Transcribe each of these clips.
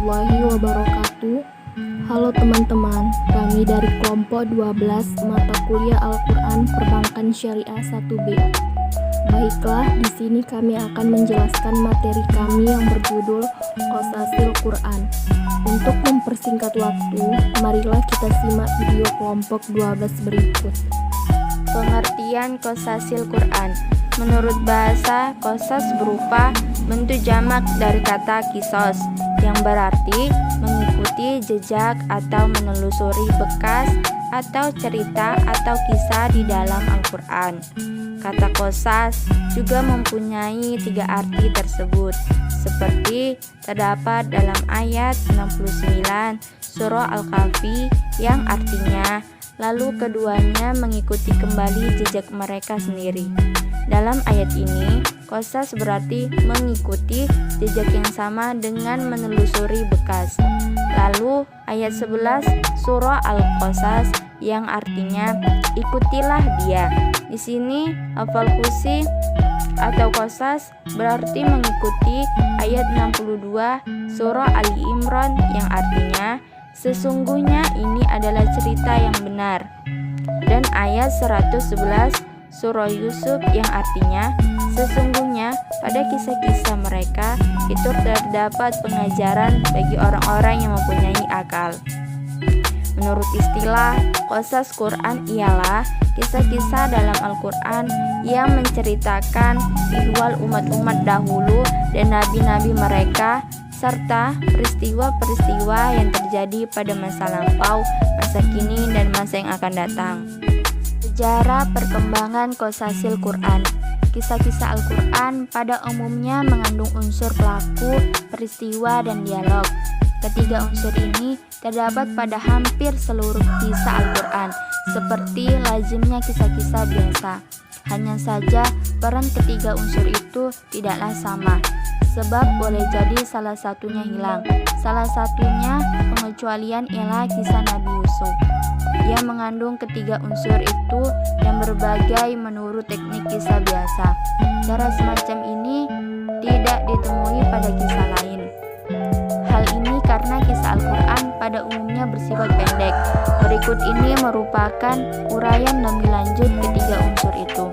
warahmatullahi wabarakatuh. Halo teman-teman, kami dari kelompok 12 mata kuliah Al-Quran Perbankan Syariah 1B. Baiklah, di sini kami akan menjelaskan materi kami yang berjudul Qosasil Quran. Untuk mempersingkat waktu, marilah kita simak video kelompok 12 berikut. Pengertian Qosasil Quran. Menurut bahasa, qosas berupa bentuk jamak dari kata kisos, yang berarti mengikuti jejak atau menelusuri bekas atau cerita atau kisah di dalam Al-Quran. Kata qosas juga mempunyai 3 arti tersebut, seperti terdapat dalam ayat 69 surah Al-Kahfi yang artinya lalu keduanya mengikuti kembali jejak mereka sendiri. Dalam ayat ini, qosas berarti mengikuti jejak yang sama dengan menelusuri bekas. Lalu ayat 11 surah Al-Qasas yang artinya ikutilah dia. Di sini hafal kusi atau qosas berarti mengikuti ayat 62 surah Ali Imran yang artinya sesungguhnya ini adalah cerita yang benar, dan ayat 111 surah Yusuf yang artinya sesungguhnya pada kisah-kisah mereka itu terdapat pengajaran bagi orang-orang yang mempunyai akal. Menurut istilah, qosas Quran ialah kisah-kisah dalam Al-Quran yang menceritakan ihwal umat-umat dahulu dan nabi-nabi mereka, serta peristiwa-peristiwa yang terjadi pada masa lampau, masa kini, dan masa yang akan datang. Sejarah perkembangan Qosasil Quran. Kisah-kisah Al-Quran pada umumnya mengandung unsur pelaku, peristiwa, dan dialog. Ketiga unsur ini terdapat pada hampir seluruh kisah Al-Quran, seperti lazimnya kisah-kisah biasa. Hanya saja peran ketiga unsur itu tidaklah sama, sebab boleh jadi salah satunya hilang. Salah satunya pengecualian ialah kisah Nabi Yusuf. Ia mengandung ketiga unsur itu yang berbagai menurut teknik kisah biasa. Cara semacam ini tidak ditemui pada kisah lain. Hal ini karena kisah Al-Quran pada umumnya bersifat pendek. Berikut ini merupakan uraian lebih lanjut ketiga unsur itu.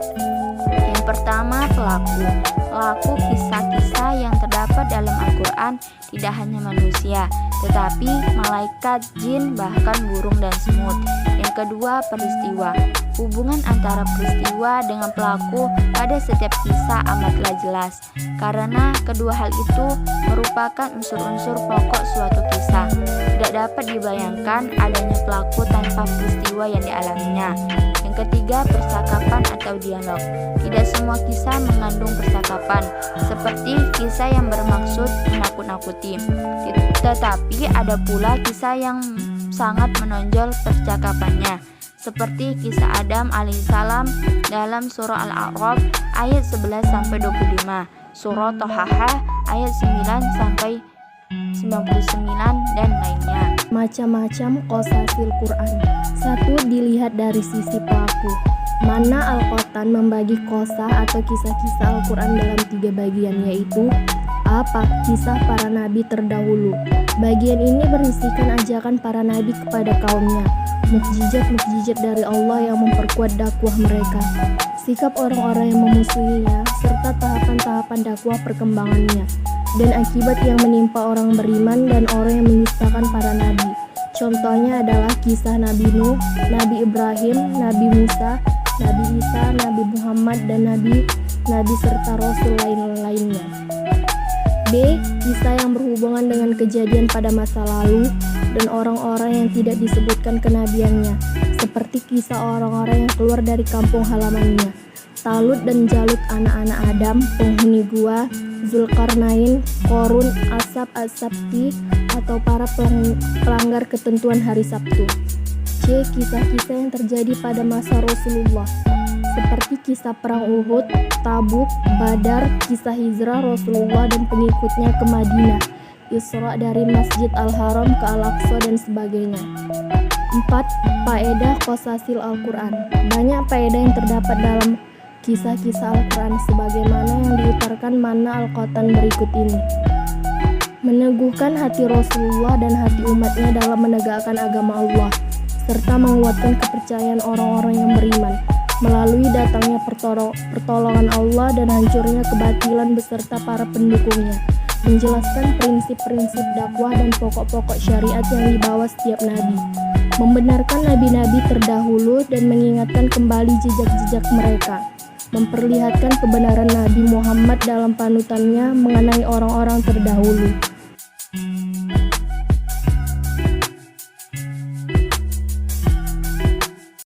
Yang pertama, pelaku. Pelaku kisah-kisah yang terdapat dalam Al-Quran tidak hanya manusia, tetapi malaikat, jin, bahkan burung dan semut. Yang kedua, peristiwa. Hubungan antara peristiwa dengan pelaku pada setiap kisah amatlah jelas, karena kedua hal itu merupakan unsur-unsur pokok suatu kisah. Tidak dapat dibayangkan adanya pelaku tanpa peristiwa yang dialaminya. Yang ketiga, percakapan atau dialog. Tidak semua kisah mengandung percakapan, seperti kisah yang bermaksud menakut-nakuti. Tetapi ada pula kisah yang sangat menonjol percakapannya, seperti kisah Adam alaihissalam dalam surah Al-A'raf ayat 11-25, surah Tohaha ayat 9-99 dan lainnya. Macam-macam qosasil Quran. 1. Dilihat dari sisi pelaku. Mana Al-Quran membagi qosah atau kisah-kisah Al-Quran dalam 3 bagian, yaitu apa? Kisah para nabi terdahulu. Bagian ini berisikan ajakan para nabi kepada kaumnya, mukjizat-mukjizat dari Allah yang memperkuat dakwah mereka, sikap orang-orang yang memusuhinya, serta tahapan-tahapan dakwah perkembangannya, dan akibat yang menimpa orang beriman dan orang yang mendustakan para nabi. Contohnya adalah kisah Nabi Nuh, Nabi Ibrahim, Nabi Musa, Nabi Isa, Nabi Muhammad, dan Nabi serta Rasul lain-lainnya. B. Kisah yang berhubungan dengan kejadian pada masa lalu dan orang-orang yang tidak disebutkan kenabiannya, seperti kisah orang-orang yang keluar dari kampung halamannya, Talut dan Jalut anak-anak Adam, penghuni gua, Zulkarnain, Korun, Asap, As-Sabti, atau para pelanggar ketentuan hari Sabtu. C. Kisah-kisah yang terjadi pada masa Rasulullah, seperti kisah perang Uhud, Tabuk, Badar, kisah hijrah Rasulullah dan pengikutnya ke Madinah, Isra dari Masjid Al-Haram ke Al-Aqsa dan sebagainya. 4. Faedah qosasil Al-Quran. Banyak faedah yang terdapat dalam kisah-kisah Al-Quran sebagaimana yang diutarakan mana Al-Quran berikut ini. meneguhkan hati Rasulullah dan hati umatnya dalam menegakkan agama Allah, serta menguatkan kepercayaan orang-orang yang beriman melalui datangnya pertolongan Allah dan hancurnya kebatilan beserta para pendukungnya, menjelaskan prinsip-prinsip dakwah dan pokok-pokok syariat yang dibawa setiap nabi, membenarkan nabi-nabi terdahulu dan mengingatkan kembali jejak-jejak mereka, memperlihatkan kebenaran Nabi Muhammad dalam panutannya mengenai orang-orang terdahulu.